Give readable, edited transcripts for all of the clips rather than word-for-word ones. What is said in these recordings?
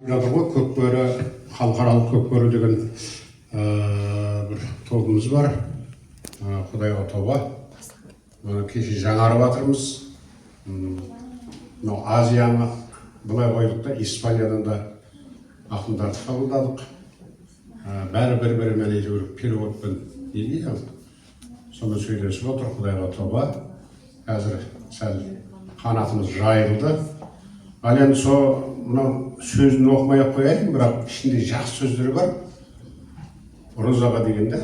Жатыр ғой көкбөрі, халықаралық көкбөрі деген бір тобымыз бар. Құдайға тоба. Кеше жаңарып жатырмыз. Азияны былай қойдық та, Испаниядан да ақындарды қабылдадық. Бәрі бір-бірімен әйтеуір переводпен неге сонымен сөйлесіп отыр. Құдайға тоба. Қазір сәл қанатымыз жайылды. Ал енді сол мынау сөзін оқымай-ақ қояйын, бірақ ішінде жақсы сөздері бар. Розаға дегенде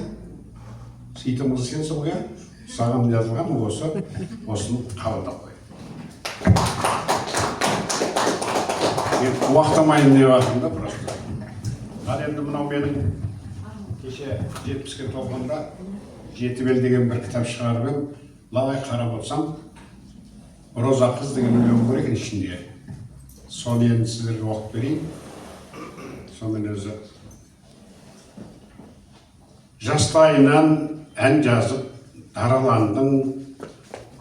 сөйтіп сенсің ғой, саған жазылған осыны қабылдап қой. Мен уақытамайын деп жатырмын да просто. Ал енді мынау менің кеше 70-ке толғанда «Жеті бел» деген бір кітап шығарып едім. Лағай қарап отырсам, Роза қыз деген өлең бар екен ішінде. Соны енді сіздерге оқып берейін. Сонымен өзі жастайынан ән жазып дараландың,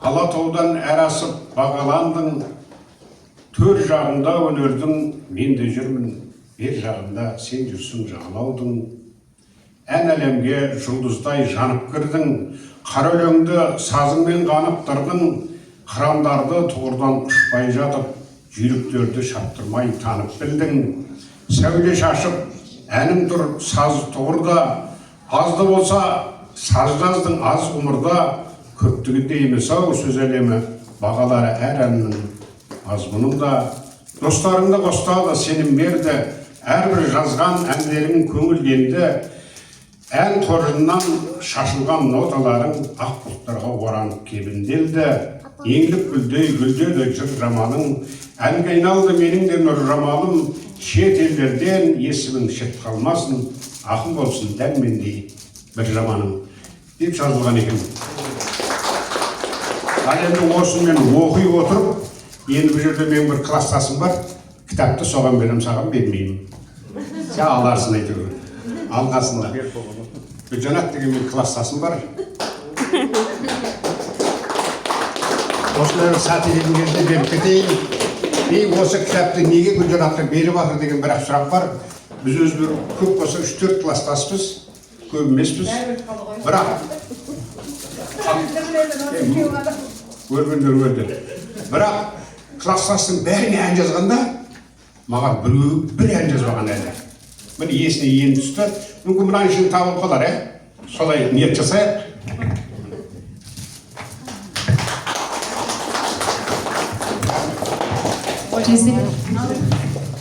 Алатаудан әр асып бағаландың, төр жағында өнердің, мен де жүрмін, бер жағында сен жүрсің жағалаудың. Ән әлемге жұлдыздай жанып кірдің, қара өлеңді сазыңмен қанықтырдың, қырандарды тұғырдан ұшпай жатып, жүйріктерді шаптырмай танып білдің. Сәуле шашып, әнің тұр сазы тұғырда, азды болса саз жаздың аз ғұмырда, көптігінде емес ау сөз әлемі, бағалары әр әннің мазмұнында. Достарыңды қостады сенім берді, әрбір жазған әндерің көңілденді. Ән қоржыннан шашылған ноталарың ақ бұлттарға оранып кебінделді. Еңлік гүлдеді жыр жамалың, әнге айналды менің де нұр жамалым. Шет елдерден есімің шет қалмасын, ақын болсын дәммендей бір жаманым деп жазылған екен. Ал енді осыны мен оқи отырып, енді бұл жерде менің бір класстасым бар, кітапты соған берем, саған бермеймін. Сен аларсың әйтеуір. Алғасында. Гүлжанат деген мен класстасым бар. Осылардың саты келген кезде беріп кетейін. Осы кітапты неге Гүлжанатқа беріп жатыр деген бір сұрақ бар. Біз өзбір көп болса 3-4 класстаспыз, көп емеспіз. Бірақ өргендер өрді. Бірақ класстастың бәріне ән жазғанда, маған бір ән жазбаған әлі. Міне есіне енді түсті. Мүмкін мұнан ішін табылып қалар, солай ниет жасайық. Jessica.